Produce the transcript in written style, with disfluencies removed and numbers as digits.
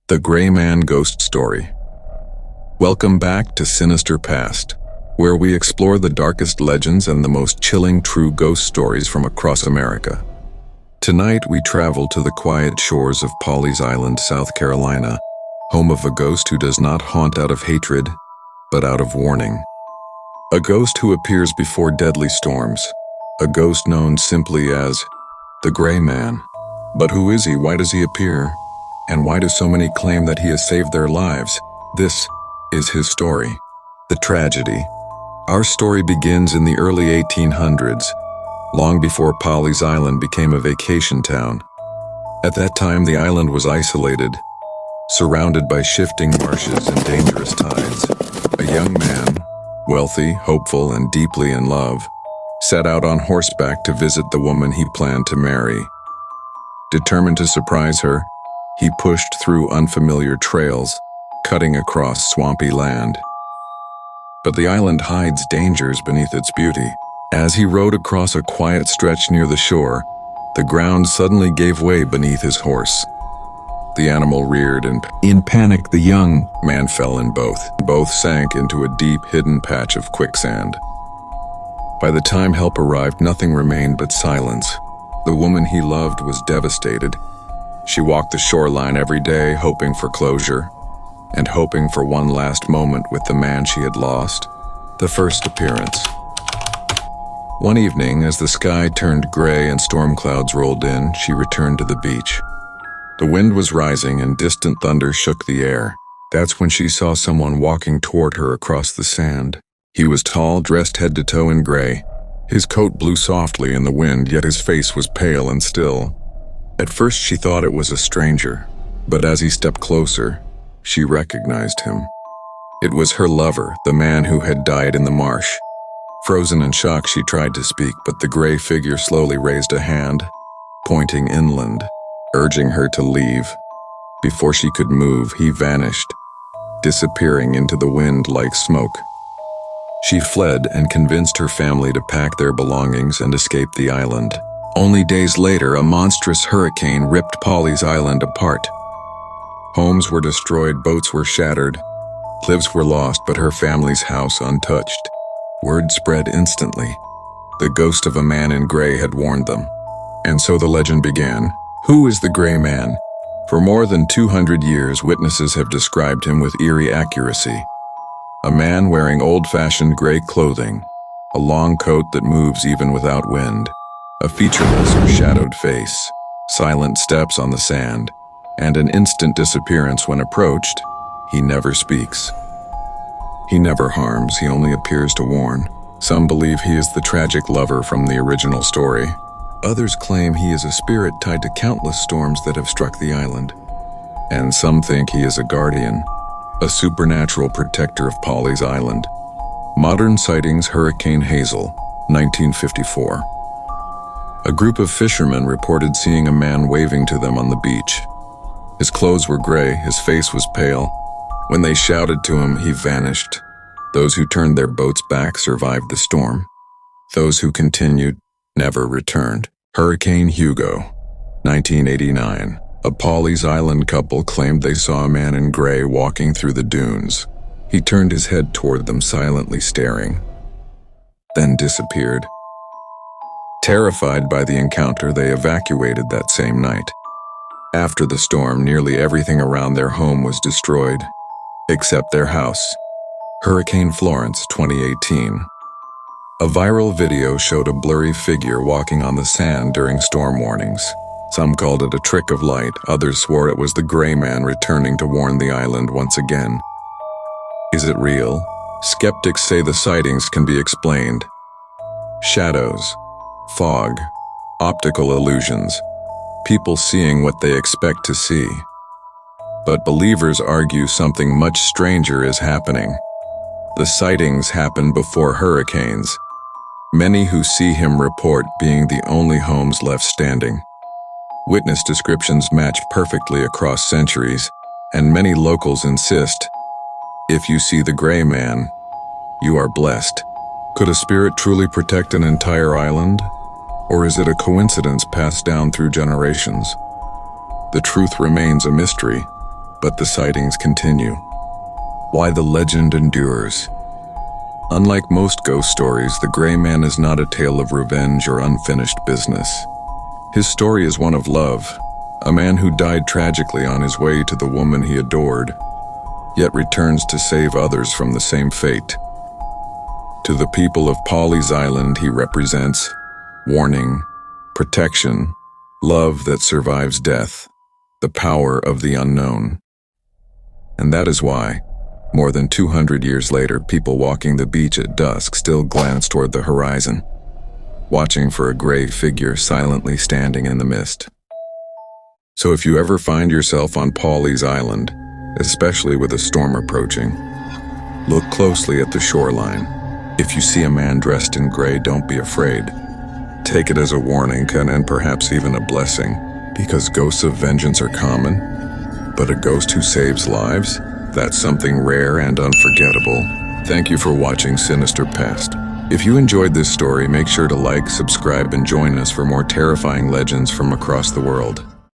The Gray Man Ghost Story. Welcome back to Sinister Past, where we explore the darkest legends and the most chilling true ghost stories from across America. Tonight we travel to the quiet shores of Pawleys Island, South Carolina, home of a ghost who does not haunt out of hatred, but out of warning. A ghost who appears before deadly storms, a ghost known simply as the Gray Man. But who is he? Why does he appear? And why do so many claim that he has saved their lives? This is his story. The tragedy. Our story begins in the early 1800s, long before Pawleys Island became a vacation town. At that time, the island was isolated, surrounded by shifting marshes and dangerous tides. A young man, wealthy, hopeful, and deeply in love, set out on horseback to visit the woman he planned to marry. Determined to surprise her, he pushed through unfamiliar trails, cutting across swampy land. But the island hides dangers beneath its beauty. As he rode across a quiet stretch near the shore, the ground suddenly gave way beneath his horse. The animal reared, and in panic the young man fell in both. Both sank into a deep, hidden patch of quicksand. By the time help arrived, nothing remained but silence. The woman he loved was devastated. She walked the shoreline every day, hoping for closure, and hoping for one last moment with the man she had lost. The first appearance. One evening, as the sky turned gray and storm clouds rolled in, she returned to the beach. The wind was rising and distant thunder shook the air. That's when she saw someone walking toward her across the sand. He was tall, dressed head to toe in gray. His coat blew softly in the wind, yet his face was pale and still. At first she thought it was a stranger, but as he stepped closer, she recognized him. It was her lover, the man who had died in the marsh. Frozen in shock, she tried to speak, but the gray figure slowly raised a hand, pointing inland, urging her to leave. Before she could move, he vanished, disappearing into the wind like smoke. She fled and convinced her family to pack their belongings and escape the island. Only days later, a monstrous hurricane ripped Pawleys Island apart. Homes were destroyed, boats were shattered, lives were lost, but her family's house untouched. Word spread instantly. The ghost of a man in gray had warned them. And so the legend began. Who is the Gray Man? For more than 200 years, witnesses have described him with eerie accuracy. A man wearing old-fashioned gray clothing, a long coat that moves even without wind, a featureless or shadowed face, silent steps on the sand, and an instant disappearance when approached. He never speaks. He never harms, he only appears to warn. Some believe he is the tragic lover from the original story. Others claim he is a spirit tied to countless storms that have struck the island. And some think he is a guardian, a supernatural protector of Pawleys Island. Modern sightings: Hurricane Hazel, 1954. A group of fishermen reported seeing a man waving to them on the beach. His clothes were gray, his face was pale. When they shouted to him, he vanished. Those who turned their boats back survived the storm. Those who continued never returned. Hurricane Hugo, 1989. A Pawleys Island couple claimed they saw a man in gray walking through the dunes. He turned his head toward them, silently staring, then disappeared. Terrified by the encounter, they evacuated that same night. After the storm, nearly everything around their home was destroyed, except their house. Hurricane Florence, 2018. A viral video showed a blurry figure walking on the sand during storm warnings. Some called it a trick of light, others swore it was the Gray Man returning to warn the island once again. Is it real? Skeptics say the sightings can be explained. Shadows, fog, optical illusions, people seeing what they expect to see. But believers argue something much stranger is happening. The sightings happen before hurricanes. Many who see him report being the only homes left standing. Witness descriptions match perfectly across centuries, and many locals insist, if you see the Gray Man, you are blessed. Could a spirit truly protect an entire island? Or is it a coincidence passed down through generations? The truth remains a mystery, But the sightings continue. Why the legend endures. Unlike most ghost stories, the Gray Man is not a tale of revenge or unfinished business. His story is one of love, a man who died tragically on his way to the woman he adored, yet returns to save others from the same fate. To the people of Pawleys Island, he represents warning, protection, love that survives death, the power of the unknown. And that is why, more than 200 years later, people walking the beach at dusk still glance toward the horizon, watching for a gray figure silently standing in the mist. So if you ever find yourself on Pawleys Island, especially with a storm approaching, look closely at the shoreline. If you see a man dressed in gray, don't be afraid. Take it as a warning and perhaps even a blessing, because ghosts of vengeance are common, but a ghost who saves lives? That's something rare and unforgettable. Thank you for watching Sinister Past. If you enjoyed this story, make sure to like, subscribe, and join us for more terrifying legends from across the world.